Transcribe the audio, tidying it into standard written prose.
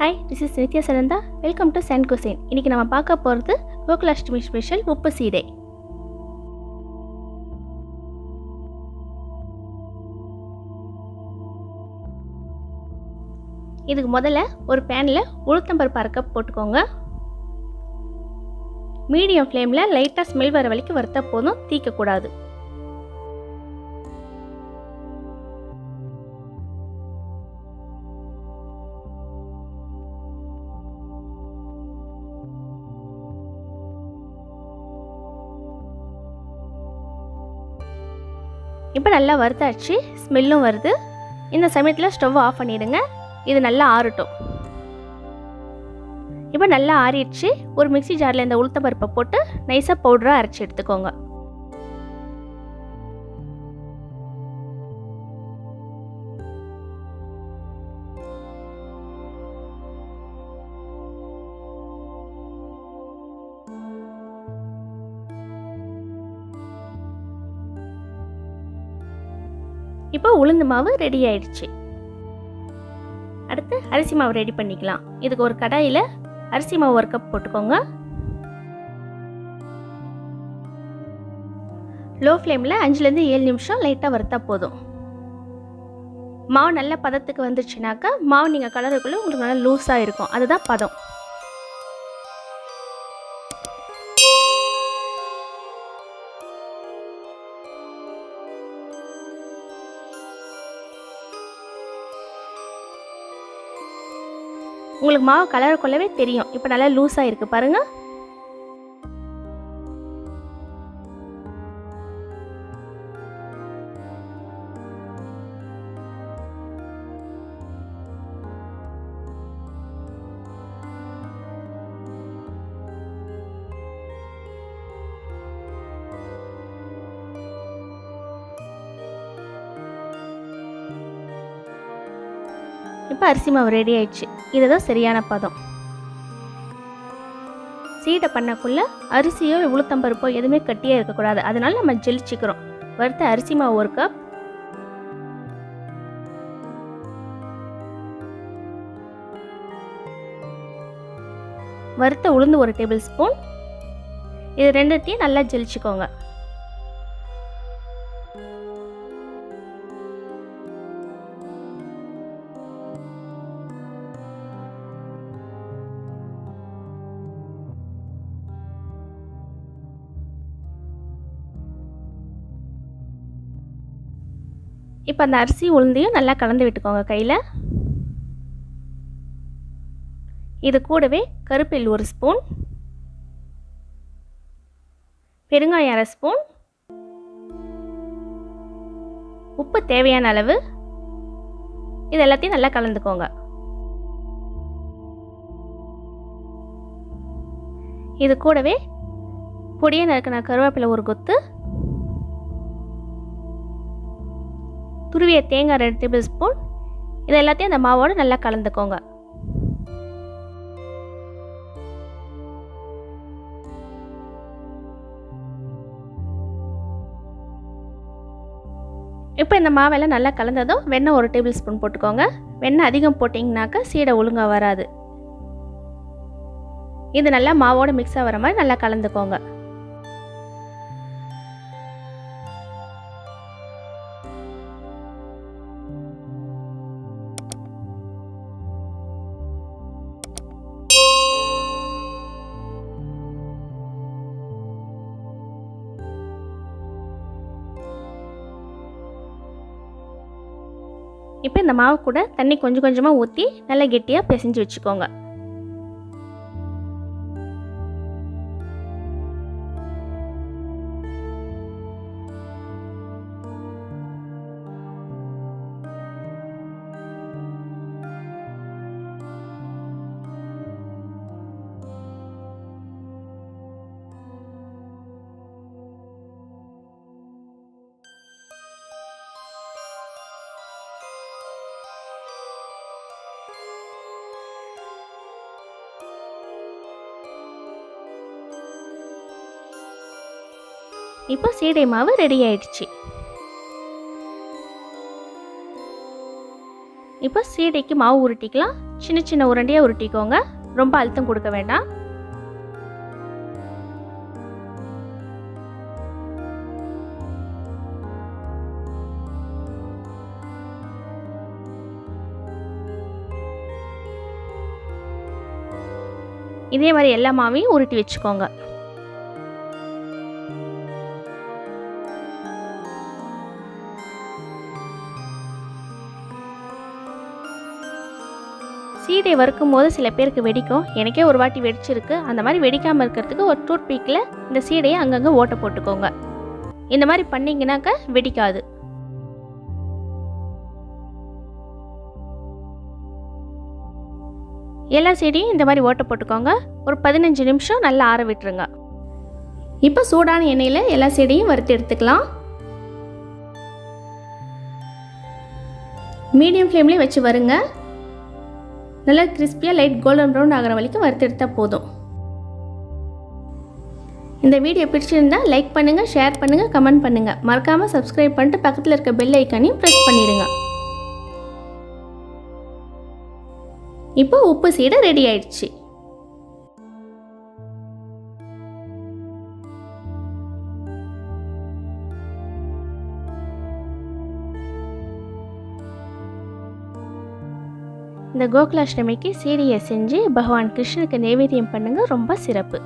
Hi, this is Nitya Sananda. Welcome to Cuisine. இன்னைக்கு நம்ம பார்க்க போறது Gokulashtami ஸ்பெஷல் உப்பு சீடை. இதுக்கு முதல்ல ஒரு panல உளுத்தம்பருப்பு அரை கப் போட்டுக்கோங்க. மீடியம் ஃப்ளேம்ல லைட்டா ஸ்மெல் வர வரைக்கும் வறுத்தா போதும், தீக்க கூடாது. இப்போ நல்லா வறுத்தாச்சு, ஸ்மெல்லும் வருது. இந்த சமயத்தில் ஸ்டவ் ஆஃப் பண்ணிடுங்க. இது நல்லா ஆறட்டும். இப்போ நல்லா ஆறிடுச்சு. ஒரு மிக்ஸி ஜாரில் இந்த உளுத்த பருப்பை போட்டு நைஸாக பவுடராக அரைச்சி எடுத்துக்கோங்க. இப்போ உளுந்து மாவு ரெடி ஆயிடுச்சு. அடுத்து அரிசி மாவு ரெடி பண்ணிக்கலாம். இதுக்கு ஒரு கடாயில் அரிசி மாவு ஒரு கப் போட்டுக்கோங்க. லோ ஃப்ளேமில் 5லேருந்து 7 நிமிஷம் லைட்டாக வறுத்தா போதும். மாவு நல்ல பதத்துக்கு வந்துச்சுனாக்கா மாவு நீங்கள் கலருக்குள்ளே உங்களுக்கு நல்லா லூஸாக இருக்கும், அதுதான் பதம். உங்களுக்கு மாவு கலர் கொள்ளவே தெரியும். இப்போ நல்லா லூஸாக இருக்குது பாருங்கள். இப்போ அரிசி மாவு ரெடி ஆயிடுச்சு. இதுதான் சரியான பதம். சீடை பண்ணக்குள்ள அரிசியோ உளுத்தம்பருப்போ எதுவுமே கட்டியாக இருக்கக்கூடாது, அதனால நம்ம ஜெலிச்சிக்கிறோம். வறுத்த அரிசி மாவு ஒரு கப், வறுத்த உளுந்து ஒரு டேபிள் ஸ்பூன். இது ரெண்டுத்தையும் நல்லா ஜெலிச்சிக்கோங்க. இப்போ அந்த அரிசி உளுந்தையும் நல்லா கலந்து விட்டுக்கோங்க கையில். இது கூடவே கருப்பெல் ஒரு ஸ்பூன், பெருங்காயம் அரை ஸ்பூன், உப்பு தேவையான அளவு, இது எல்லாத்தையும் நல்லா கலந்துக்கோங்க. இது கூடவே பொடியை நறுக்கின கருவேப்பிலை ஒரு கொத்து, துருவிய தேங்காய் 2 டேபிள் ஸ்பூன், இது எல்லாத்தையும் அந்த மாவோடு நல்லா கலந்துக்கோங்க. இப்போ இந்த மாவெல்லாம் நல்லா கலந்ததும் வெண்ணெய் 1 டேபிள் ஸ்பூன் போட்டுக்கோங்க. வெண்ணெய் அதிகம் போட்டிங்கனாக்கா சீடை ஒழுங்காக வராது. இது நல்லா மாவோட மிக்ஸ் ஆகிற மாதிரி நல்லா கலந்துக்கோங்க. இப்போ இந்த மாவு கூட தண்ணி கொஞ்சம் கொஞ்சமாக ஊற்றி நல்லா கெட்டியாக பிசைஞ்சு வச்சுக்கோங்க. இப்போ சீடை மாவு ரெடி ஆயிடுச்சு. இப்போ சீடைக்கு மாவு உருட்டிக்கலாம். சின்ன சின்ன உருண்டையாக உருட்டிக்கோங்க, ரொம்ப அழுத்தம் கொடுக்க வேண்டாம். இதே மாதிரி எல்லா மாவையும் உருட்டி வச்சுக்கோங்க. சீடை வறுக்கும் போது சில பேருக்கு வெடிக்கும். எனக்கே ஒரு வாட்டி வெடிச்சிருக்கு. அந்த மாதிரி வெடிக்காமல் இருக்கிறதுக்கு ஒரு டூத் பீக்கில் இந்த சீடையை அங்கங்கே ஓட்டை போட்டுக்கோங்க. இந்த மாதிரி பண்ணிங்கனாக்கா வெடிக்காது. எல்லா சீடையும் இந்த மாதிரி ஓட்டை போட்டுக்கோங்க. ஒரு 15 நிமிஷம் நல்லா ஆற விட்டுருங்க. இப்போ சூடான எண்ணெயில் எல்லா சீடையும் வறுத்து எடுத்துக்கலாம். மீடியம் ஃப்ளேம்லேயே வச்சு வருங்க. நல்லா கிறிஸ்பியாக லைட் கோல்டன் ப்ரௌன் ஆகிற வரைக்கும் வறுத்து எடுத்தால் போதும். இந்த வீடியோ பிடிச்சிருந்தா லைக் பண்ணுங்கள், ஷேர் பண்ணுங்கள், கமெண்ட் பண்ணுங்கள். மறக்காமல் சப்ஸ்கிரைப் பண்ணிட்டு பக்கத்தில் இருக்க பெல் ஐக்கானையும் ப்ரெஸ் பண்ணிடுங்க. இப்போ உப்பு சீடை ரெடி ஆயிடுச்சு. இந்த கோகுலாஷ்டமிக்கு சீடையை செஞ்சு பகவான் கிருஷ்ணனுக்கு நைவேத்தியம் பண்ணுங்க. ரொம்ப சிறப்பு.